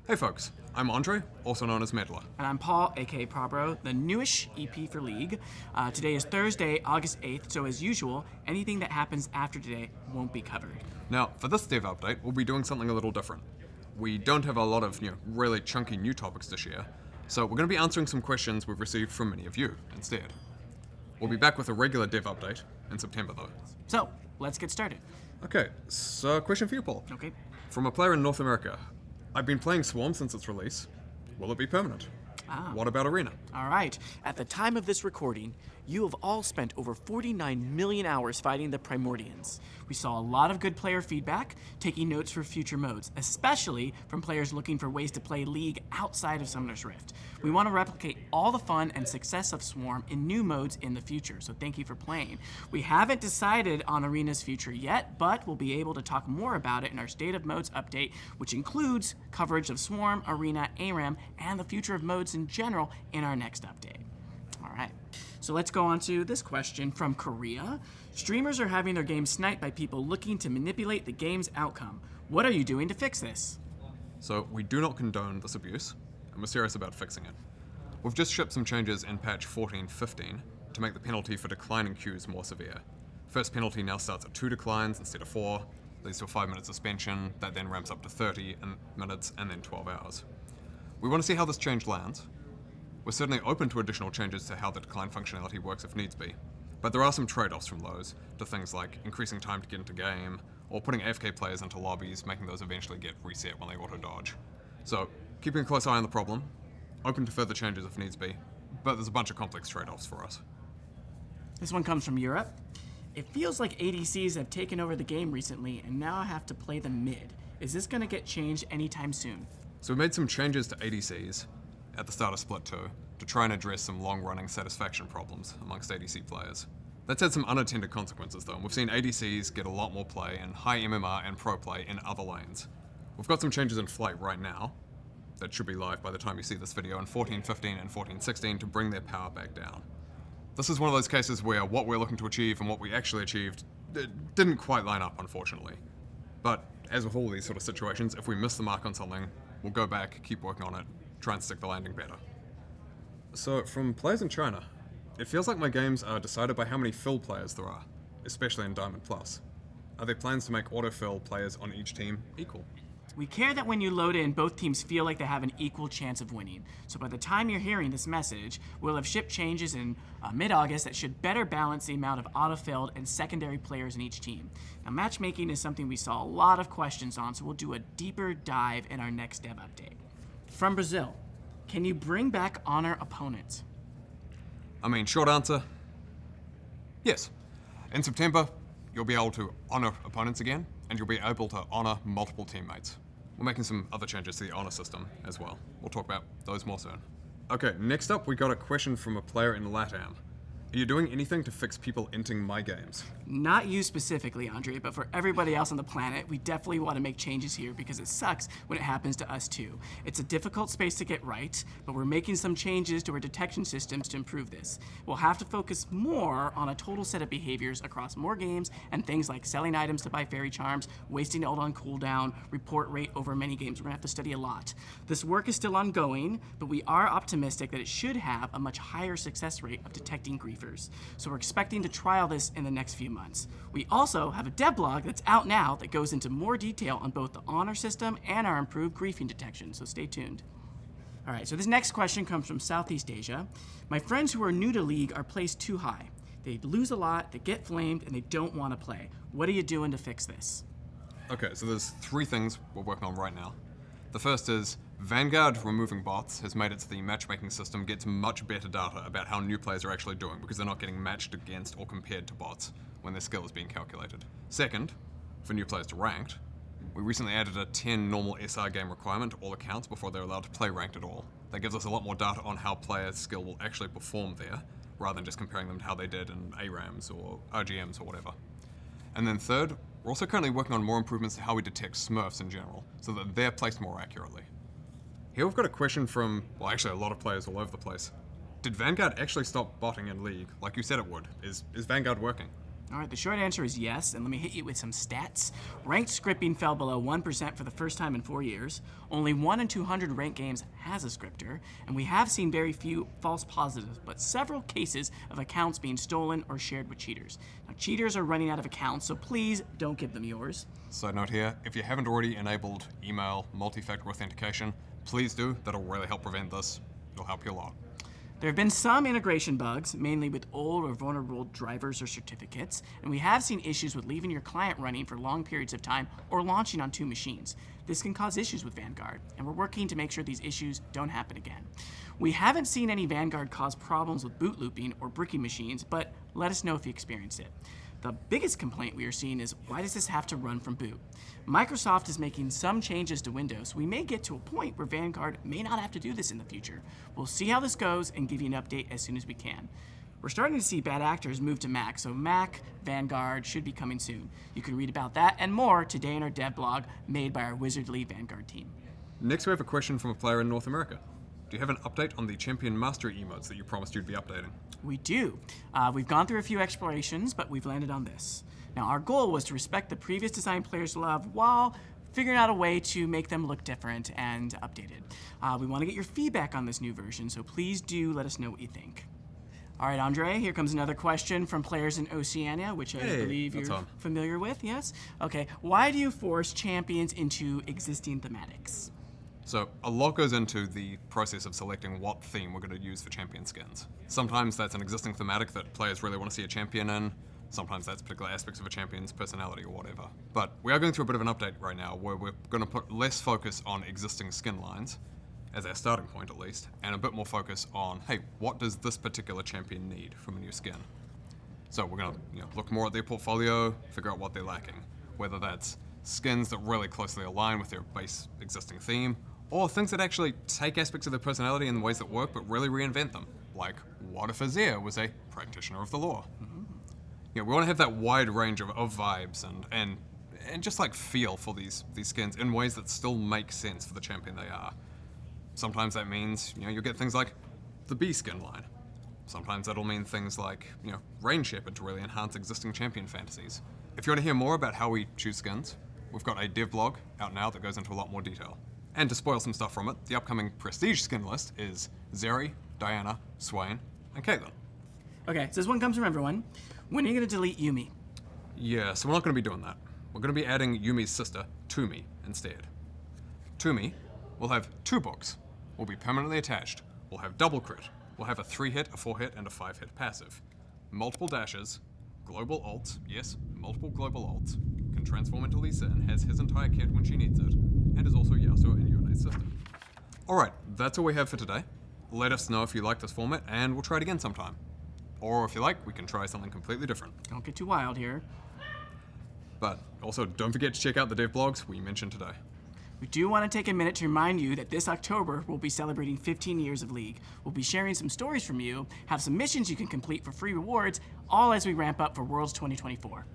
Hey folks, I'm Andre, also known as Meddler. And I'm Paul, aka Pabro, the newish EP for League. Today is Thursday, August 8th, so as usual, anything that happens after today won't be covered. Now, for this dev update, we'll be doing something a little different. We don't have a lot of, really chunky new topics this year, so we're going to be answering some questions we've received from many of you instead. We'll be back with a regular dev update in September though. So, let's get started. Okay, so question for you, Paul. Okay. From a player in North America. I've been playing Swarm since its release. Will it be permanent? What about Arena? All right. At the time of this recording, you have all spent over 49 million hours fighting the Primordians. We saw a lot of good player feedback, taking notes for future modes, especially from players looking for ways to play League outside of Summoner's Rift. We want to replicate all the fun and success of Swarm in new modes in the future, so thank you for playing. We haven't decided on Arena's future yet, but we'll be able to talk more about it in our State of Modes update, which includes coverage of Swarm, Arena, ARAM, and the future of modes in general in our next update. All right. So let's go on to this question from Korea. Streamers are having their games sniped by people looking to manipulate the game's outcome. What are you doing to fix this? So we do not condone this abuse, and we're serious about fixing it. We've just shipped some changes in patch 14.15 to make the penalty for declining queues more severe. First penalty now starts at 2 declines instead of 4, leads to a 5-minute suspension, that then ramps up to 30 minutes and then 12 hours. We want to see how this change lands. We're certainly open to additional changes to how the decline functionality works if needs be, but there are some trade-offs from those to things like increasing time to get into game, or putting AFK players into lobbies, making those eventually get reset when they auto-dodge. So, keeping a close eye on the problem, open to further changes if needs be, but there's a bunch of complex trade-offs for us. This one comes from Europe. It feels like ADCs have taken over the game recently, and now I have to play the mid. Is this going to get changed anytime soon? So we made some changes to ADCs at the start of Split 2 to try and address some long-running satisfaction problems amongst ADC players. That's had some unintended consequences though, and we've seen ADCs get a lot more play and high MMR and pro play in other lanes. We've got some changes in flight right now that should be live by the time you see this video in 14.15 and 14.16 to bring their power back down. This is one of those cases where what we're looking to achieve and what we actually achieved didn't quite line up, unfortunately. But as with all these sort of situations, if we miss the mark on something, we'll go back, keep working on it, try and stick the landing better. So, from players in China, it feels like my games are decided by how many fill players there are, especially in Diamond Plus. Are there plans to make autofill players on each team equal? We care that when you load in, both teams feel like they have an equal chance of winning. So by the time you're hearing this message, we'll have shipped changes in mid-August that should better balance the amount of autofilled and secondary players in each team. Now, matchmaking is something we saw a lot of questions on, so we'll do a deeper dive in our next dev update. From Brazil, can you bring back honor opponents? Short answer, yes. In September, you'll be able to honor opponents again, and you'll be able to honor multiple teammates. We're making some other changes to the honor system as well. We'll talk about those more soon. Okay, next up we got a question from a player in LATAM. Are you doing anything to fix people inting my games? Not you specifically, Andre, but for everybody else on the planet, we definitely want to make changes here because it sucks when it happens to us too. It's a difficult space to get right, but we're making some changes to our detection systems to improve this. We'll have to focus more on a total set of behaviors across more games and things like selling items to buy fairy charms, wasting ult on cooldown, report rate over many games. We're gonna have to study a lot. This work is still ongoing, but we are optimistic that it should have a much higher success rate of detecting griefers. So we're expecting to trial this in the next few months. We also have a devlog that's out now that goes into more detail on both the honor system and our improved griefing detection, so stay tuned. All right, so this next question comes from Southeast Asia. My friends who are new to League are placed too high. They lose a lot, they get flamed, and they don't want to play. What are you doing to fix this? Okay, so there's 3 things we're working on right now. The first is Vanguard removing bots has made it so the matchmaking system gets much better data about how new players are actually doing because they're not getting matched against or compared to bots when their skill is being calculated. Second, for new players to ranked, we recently added a 10 normal SR game requirement to all accounts before they're allowed to play ranked at all. That gives us a lot more data on how players' skill will actually perform there, rather than just comparing them to how they did in ARAMs or RGMs or whatever. And then third, we're also currently working on more improvements to how we detect smurfs in general, so that they're placed more accurately. Here we've got a question from, well, actually a lot of players all over the place. Did Vanguard actually stop botting in League like you said it would? Is Vanguard working? All right, the short answer is yes, and let me hit you with some stats. Ranked scripting fell below 1% for the first time in 4 years. Only 1 in 200 ranked games has a scripter, and we have seen very few false positives, but several cases of accounts being stolen or shared with cheaters. Now, cheaters are running out of accounts, so please don't give them yours. Side note here, if you haven't already enabled email multi-factor authentication, please do. That'll really help prevent this. It'll help you a lot. There have been some integration bugs, mainly with old or vulnerable drivers or certificates, and we have seen issues with leaving your client running for long periods of time or launching on 2 machines. This can cause issues with Vanguard, and we're working to make sure these issues don't happen again. We haven't seen any Vanguard cause problems with boot looping or bricking machines, but let us know if you experienced it. The biggest complaint we are seeing is, why does this have to run from boot? Microsoft is making some changes to Windows. We may get to a point where Vanguard may not have to do this in the future. We'll see how this goes and give you an update as soon as we can. We're starting to see bad actors move to Mac, so Mac Vanguard should be coming soon. You can read about that and more today in our dev blog made by our wizardly Vanguard team. Next we have a question from a player in North America. Do you have an update on the Champion Mastery emotes that you promised you'd be updating? We do. We've gone through a few explorations, but we've landed on this. Now, our goal was to respect the previous design players' love while figuring out a way to make them look different and updated. We want to get your feedback on this new version, so please do let us know what you think. All right, Andre, here comes another question from players in Oceania, which I believe you're familiar with, yes? Okay, why do you force champions into existing thematics? So a lot goes into the process of selecting what theme we're going to use for champion skins. Sometimes that's an existing thematic that players really want to see a champion in. Sometimes that's particular aspects of a champion's personality or whatever. But we are going through a bit of an update right now where we're going to put less focus on existing skin lines, as our starting point at least, and a bit more focus on, hey, what does this particular champion need from a new skin? So we're going to look more at their portfolio, figure out what they're lacking, whether that's skins that really closely align with their base existing theme, or things that actually take aspects of their personality in ways that work but really reinvent them. Like, what if Azir was a practitioner of the law? We want to have that wide range of vibes and just like feel for these skins in ways that still make sense for the champion they are. Sometimes that means, you'll get things like the B skin line. Sometimes that'll mean things like, Rain Shepherd to really enhance existing champion fantasies. If you want to hear more about how we choose skins, we've got a dev blog out now that goes into a lot more detail. And to spoil some stuff from it, the upcoming prestige skin list is Zeri, Diana, Swain, and Caitlyn. Okay, so this one comes from everyone. When are you going to delete Yuumi? Yeah, so we're not going to be doing that. We're going to be adding Yumi's sister, Tumi, instead. Tumi will have 2 books. Will be permanently attached. We'll have double crit. We'll have a 3-hit, a 4-hit, and a 5-hit passive. Multiple dashes, global ults, yes, multiple global ults, can transform into Lisa and has his entire kit when she needs it, and is also Yasuo and Yuna's sister. Alright, that's all we have for today. Let us know if you like this format, and we'll try it again sometime. Or if you like, we can try something completely different. Don't get too wild here. But also, don't forget to check out the dev blogs we mentioned today. We do want to take a minute to remind you that this October we'll be celebrating 15 years of League. We'll be sharing some stories from you, have some missions you can complete for free rewards, all as we ramp up for Worlds 2024.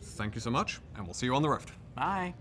Thank you so much, and we'll see you on the Rift. Bye.